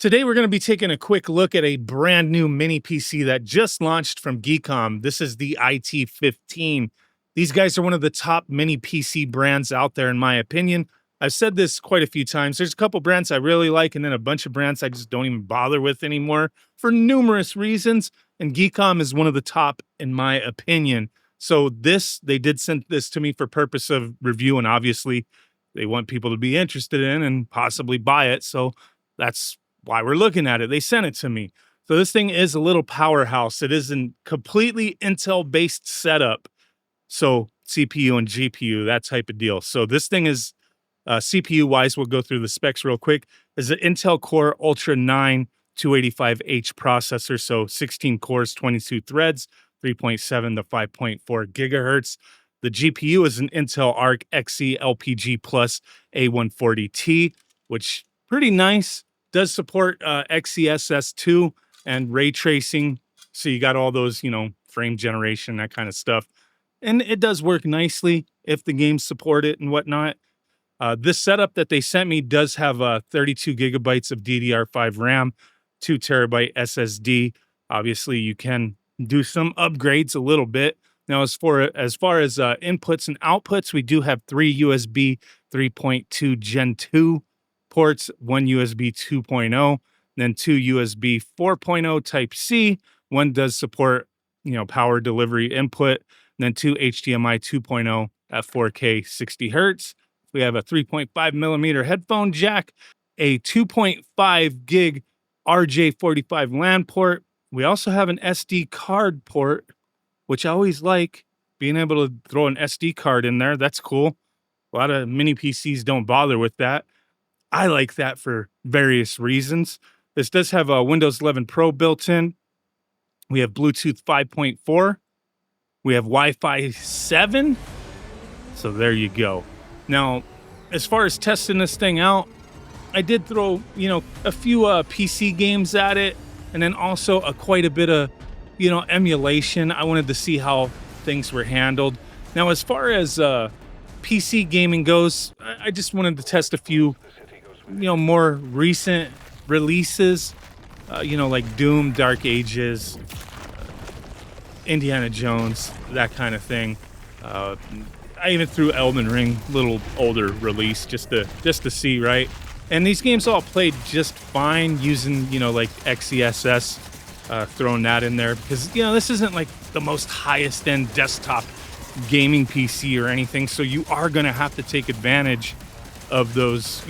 Today, we're going to be taking a quick look at a brand new mini PC that just launched from Geekom. This is the IT15. These guys are one of the top mini PC brands out there, in my opinion. I've said this quite a few times. There's a couple brands I really like, and then a bunch of brands I just don't even bother with anymore for numerous reasons. And Geekom is one of the top, in my opinion. So they did send this to me for purpose of review, and obviously they want people to be interested in and possibly buy it. So that's why we're looking at it. They sent it to me. So this thing is a little powerhouse. It is a completely Intel-based setup. So CPU and GPU, that type of deal. So this thing is CPU-wise, we'll go through the specs real quick, is an Intel Core Ultra 9 285H processor. So 16 cores, 22 threads, 3.7 to 5.4 gigahertz. The GPU is an Intel Arc Xe LPG Plus A140T, which pretty nice. Does support XeSS2 and ray tracing. So you got all those, frame generation, that kind of stuff. And it does work nicely if the games support it and whatnot. This setup that they sent me does have 32 gigabytes of DDR5 RAM, 2 terabyte SSD. Obviously, you can do some upgrades a little bit. Now, as far as inputs and outputs, we do have 3 USB 3.2 Gen 2 ports, 1 USB 2.0, then 2 USB 4.0 Type-C. One does support, power delivery input, and then 2 HDMI 2.0 at 4K 60 hertz. We have a 3.5 millimeter headphone jack, a 2.5 gig RJ45 LAN port. We also have an SD card port, which I always like being able to throw an SD card in there. That's cool. A lot of mini PCs don't bother with that. I like that for various reasons. This does have a Windows 11 Pro built in. We have Bluetooth 5.4. We have Wi-Fi 7. So there you go. Now, as far as testing this thing out, I did throw, a few PC games at it, and then also quite a bit of, emulation. I wanted to see how things were handled. Now, as far as PC gaming goes, I just wanted to test a few, more recent releases, like Doom, Dark Ages, Indiana Jones, that kind of thing. I even threw Elden Ring, little older release, just to see, right? And these games all played just fine using, like XeSS, throwing that in there because, this isn't like the most highest end desktop gaming PC or anything. So you are going to have to take advantage of those,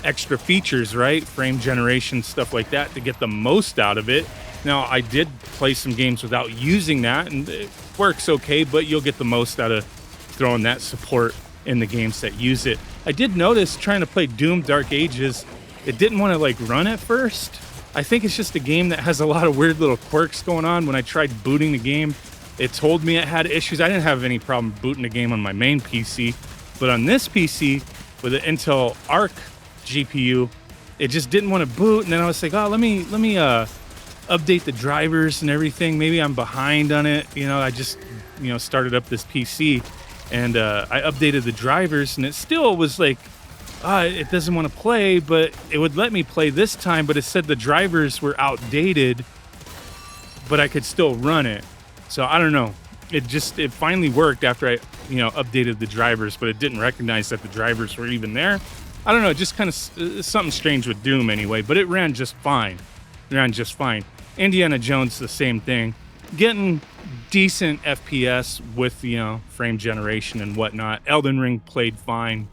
extra features, right? Frame generation, stuff like that to get the most out of it. Now, I did play some games without using that, and it works okay, but you'll get the most out of throwing that support in the games that use it. I did notice trying to play Doom Dark Ages, it didn't want to run at first. I think it's just a game that has a lot of weird little quirks going on. When I tried booting the game, it told me it had issues. I didn't have any problem booting the game on my main PC, but on this PC with an Intel Arc GPU, it just didn't want to boot. And then I was like, let me update the drivers and everything. Maybe I'm behind on it. I just started up this PC, and I updated the drivers, and it still was like, it doesn't want to play, but it would let me play this time, but it said the drivers were outdated, but I could still run it. So I don't know. It finally worked after I, updated the drivers, but it didn't recognize that the drivers were even there. I don't know, just kind of something strange with Doom anyway, but it ran just fine. Indiana Jones, the same thing. Getting decent FPS with, frame generation and whatnot. Elden Ring played fine.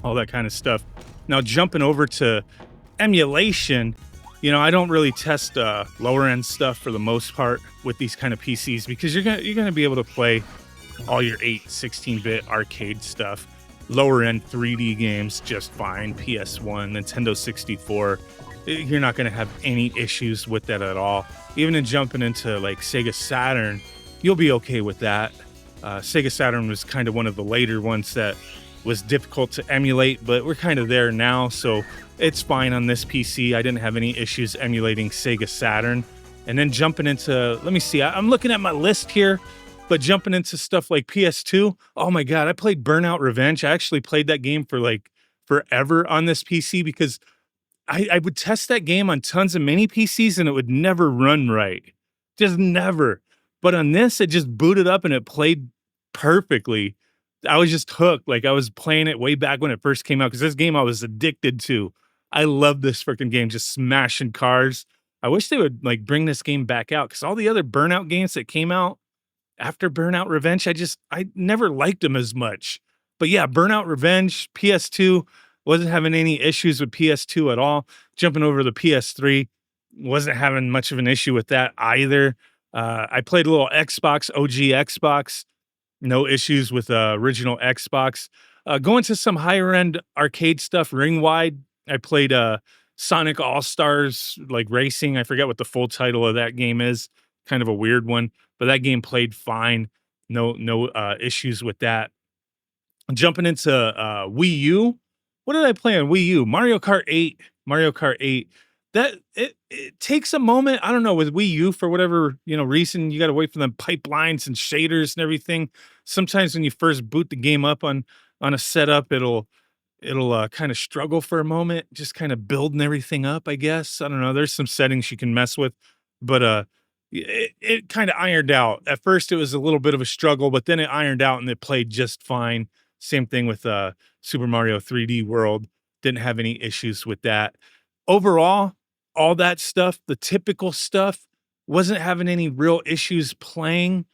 All that kind of stuff. Now, jumping over to emulation, I don't really test lower end stuff for the most part with these kind of PCs because you're gonna be able to play all your 16-bit arcade stuff, lower end 3D games just fine. PS1, Nintendo 64, you're not gonna have any issues with that at all. Even in jumping into like Sega Saturn, you'll be okay with that. Sega Saturn was kind of one of the later ones that was difficult to emulate, but we're kind of there now, so it's fine on this PC. I didn't have any issues emulating Sega Saturn. And then jumping into, let me see, I'm looking at my list here, but jumping into stuff like PS2, oh my God, I played Burnout Revenge. I actually played that game for like forever on this PC because I would test that game on tons of mini PCs and it would never run right. Just never. But on this, it just booted up and it played perfectly. I was just hooked. Like I was playing it way back when it first came out because this game I was addicted to. I love this freaking game, just smashing cars. I wish they would like bring this game back out because all the other Burnout games that came out after Burnout Revenge, I never liked them as much. But yeah, Burnout Revenge, PS2, wasn't having any issues with PS2 at all. Jumping over to the PS3, wasn't having much of an issue with that either. I played a little Xbox, OG Xbox, no issues with original Xbox. Going to some higher end arcade stuff, ring wide. I played Sonic All Stars like racing. I forget what the full title of that game is. Kind of a weird one, but that game played fine. No issues with that. Jumping into Wii U. What did I play on Wii U? Mario Kart 8. Mario Kart 8. That it takes a moment. I don't know, with Wii U for whatever, reason, you got to wait for them pipelines and shaders and everything. Sometimes when you first boot the game up on a setup, it'll kind of struggle for a moment, just kind of building everything up, I guess. I don't know. There's some settings you can mess with, but it kind of ironed out. At first it was a little bit of a struggle, but then it ironed out and it played just fine. Same thing with Super Mario 3D World. Didn't have any issues with that. Overall, all that stuff, the typical stuff, wasn't having any real issues playing.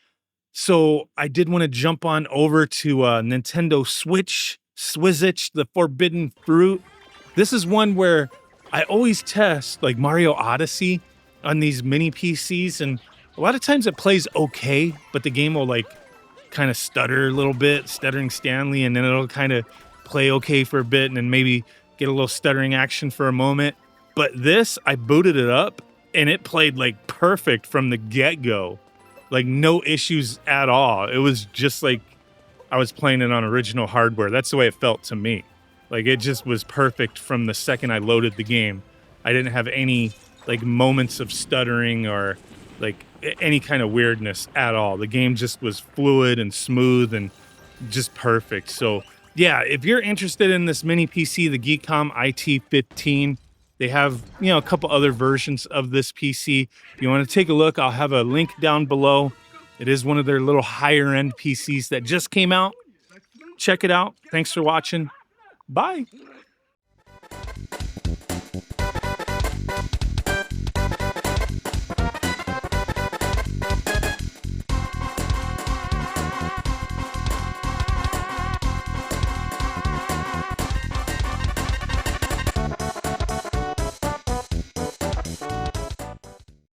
So I did want to jump on over to Nintendo Switch, the Forbidden Fruit. This is one where I always test like Mario Odyssey on these mini PCs, and a lot of times it plays okay, but the game will like kind of stutter a little bit, stuttering Stanley, and then it'll kind of play okay for a bit and then maybe get a little stuttering action for a moment. But this, I booted it up and it played like perfect from the get-go. Like no issues at all. It was just like I was playing it on original hardware. That's the way it felt to me. Like it just was perfect from the second I loaded the game. I didn't have any like moments of stuttering or like any kind of weirdness at all. The game just was fluid and smooth and just perfect. So yeah, if you're interested in this mini PC, the Geekom IT15, they have, a couple other versions of this PC. If you want to take a look, I'll have a link down below. It is one of their little higher end PCs that just came out. Check it out. Thanks for watching. Bye.